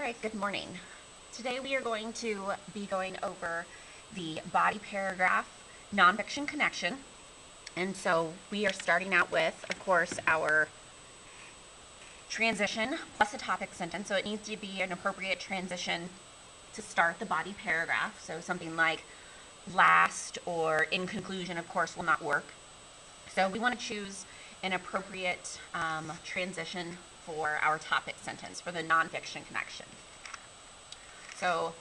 right, good morning. Today we are going to be going over the body paragraph nonfiction connection. And so we are starting out with, of course, our transition plus a topic sentence. So it needs to be an appropriate transition to start the body paragraph. So something like last or in conclusion, of course, will not work. So we want to choose an appropriate transition for our topic sentence for the nonfiction connection. So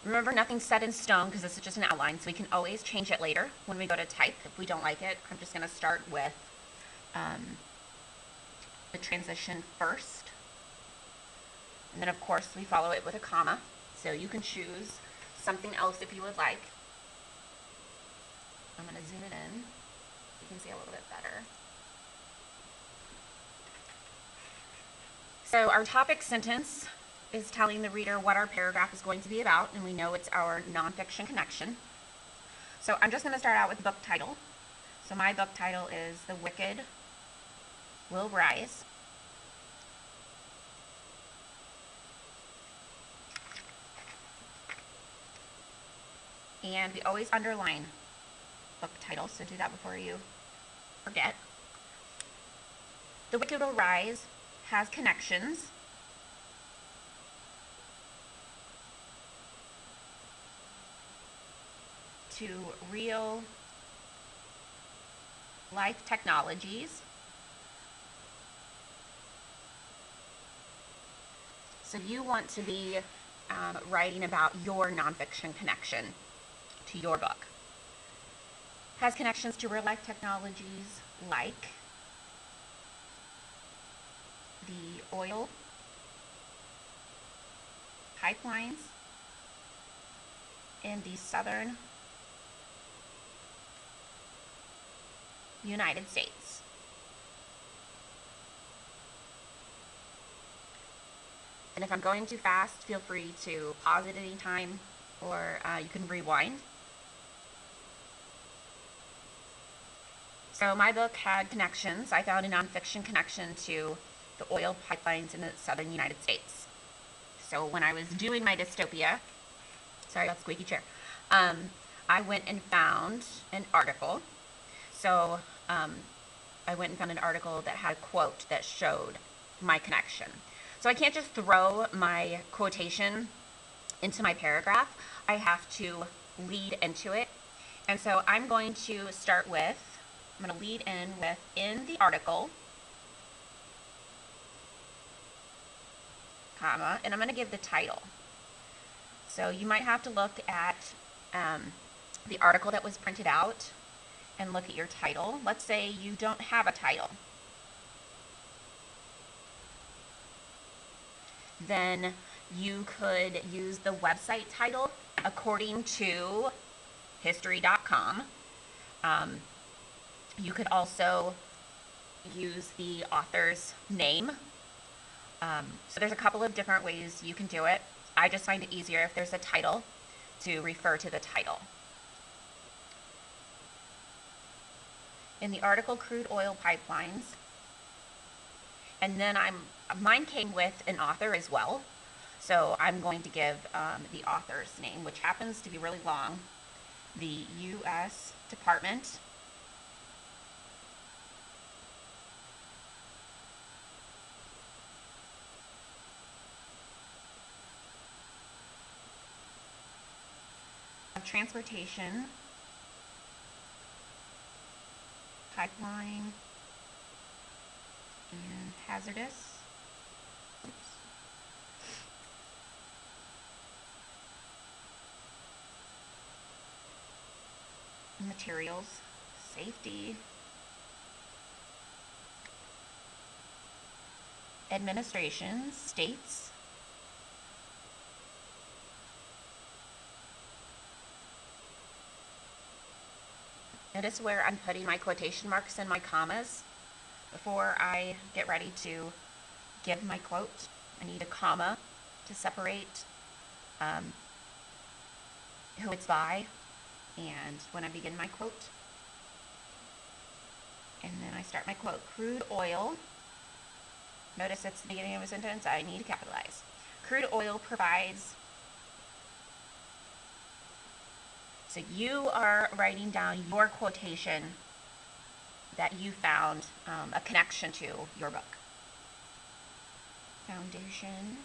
remember, nothing's set in stone because this is just an outline, so we can always change it later when we go to type if we don't like it. I'm just going to start with the transition first. And then, of course, we follow it with a comma. So you can choose something else if you would like. I'm going to zoom it in. You can see a little bit better. So our topic sentence is telling the reader what our paragraph is going to be about, and we know it's our nonfiction connection. So I'm just going to start out with book title. So my book title is The Wicked Will Rise. And we always underline book title, so do that before you forget. The Wicked Will Rise has connections to real life technologies. So you want to be writing about your nonfiction connection to your book. Has connections to real life technologies like the oil pipelines in the southern United States. And if I'm going too fast, feel free to pause at any time, or you can rewind. So my book had connections. I found a nonfiction connection to the oil pipelines in the southern United States. So when I was doing my dystopia, sorry about the squeaky chair, I went and found an article. So I went and found an article that had a quote that showed my connection. So I can't just throw my quotation into my paragraph. I have to lead into it. And so I'm going to start with, I'm going to lead in with, in the article, comma, and I'm going to give the title. So you might have to look at the article that was printed out and look at your title. Let's say you don't have a title. Then you could use the website title according to history.com. You could also use the author's name. So there's a couple of different ways you can do it. I just find it easier if there's a title to refer to the title. In the article, crude oil pipelines. And then mine came with an author as well. So I'm going to give the author's name, which happens to be really long. The U.S. Department of Transportation Pipeline and Hazardous Materials Safety Administration states notice where I'm putting my quotation marks and my commas before I get ready to give my quote. I need a comma to separate who it's by and when I begin my quote. And then I start my quote. Crude oil, notice it's the beginning of a sentence, I need to capitalize. crude oil provides. So you are writing down your quotation that you found a connection to your book. Foundation.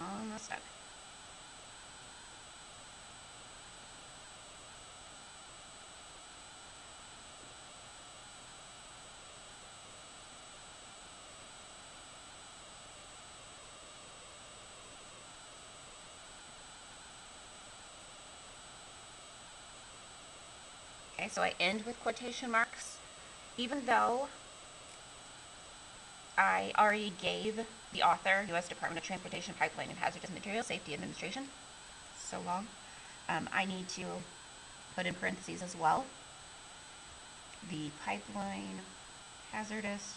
Almost done. Okay, so I end with quotation marks. Even though I already gave the author, U.S. Department of Transportation Pipeline and Hazardous Materials Safety Administration, so long, I need to put in parentheses as well the pipeline hazardous.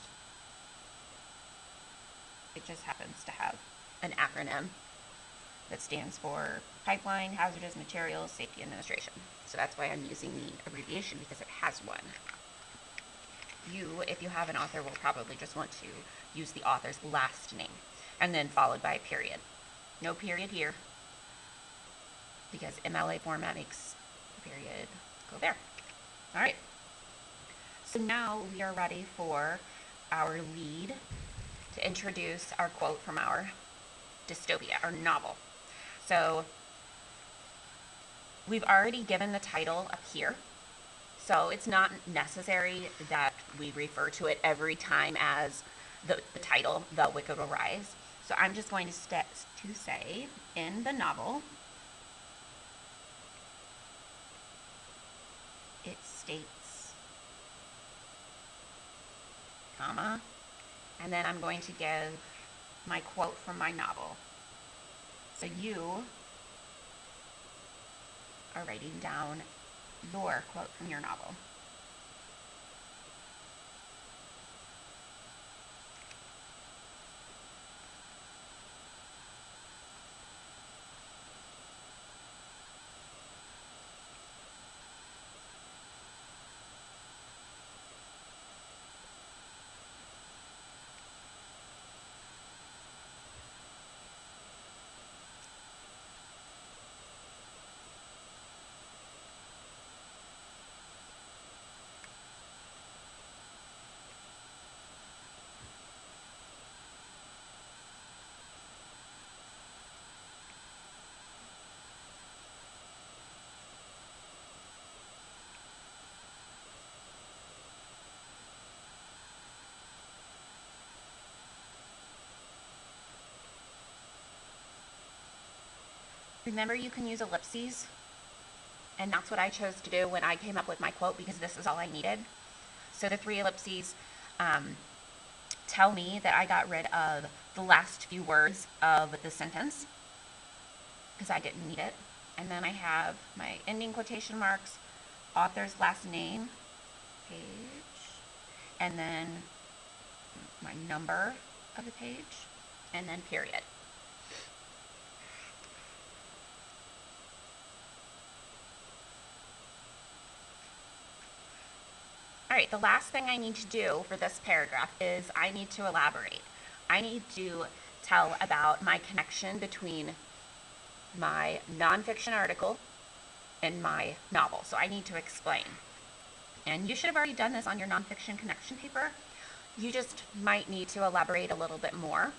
It just happens to have an acronym that stands for Pipeline Hazardous Materials Safety Administration. So that's why I'm using the abbreviation, because it has one. You, if you have an author, will probably just want to use the author's last name and then followed by a period. No period here, because MLA format makes the period go there. All right. So now we are ready for our lead to introduce our quote from our dystopia, our novel. So we've already given the title up here. So it's not necessary that we refer to it every time as the title, The Wicked Will Rise. So I'm just going to say, in the novel, it states, comma, and then I'm going to give my quote from my novel. So you are writing down your quote from your novel. Remember, you can use ellipses, and that's what I chose to do when I came up with my quote, because this is all I needed. So the 3 ellipses tell me that I got rid of the last few words of the sentence because I didn't need it. And then I have my ending quotation marks, author's last name, page, and then my number of the page, and then period. All right, the last thing I need to do for this paragraph is I need to elaborate. I need to tell about my connection between my nonfiction article and my novel. So I need to explain. And you should have already done this on your nonfiction connection paper. You just might need to elaborate a little bit more,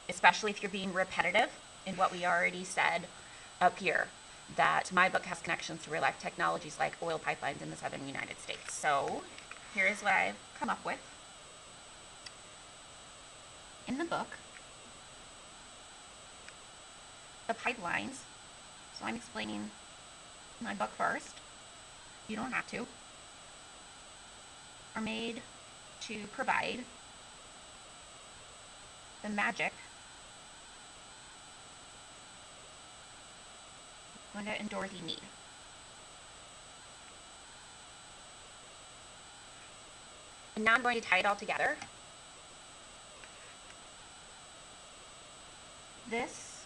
especially if you're being repetitive in what we already said up here, that my book has connections to real-life technologies like oil pipelines in the southern United States. So here is what I've come up with. In the book, the pipelines, so I'm explaining my book first, you don't have to, are made to provide the magic Gwenda and Dorothy need. And now I'm going to tie it all together. This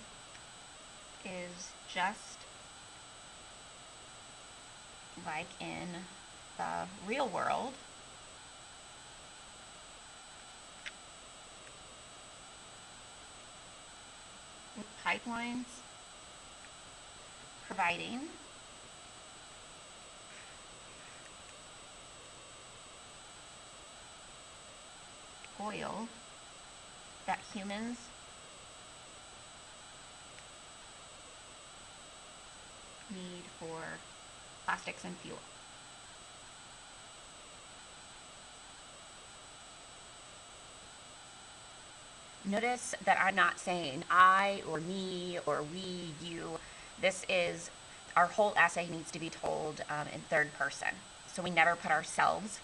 is just like in the real world. With pipelines providing oil that humans need for plastics and fuel. Notice that I'm not saying I or me or we, you. This is, our whole essay needs to be told in third person. So we never put ourselves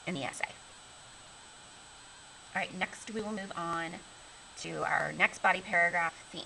in the essay. All right, next we will move on to our next body paragraph theme.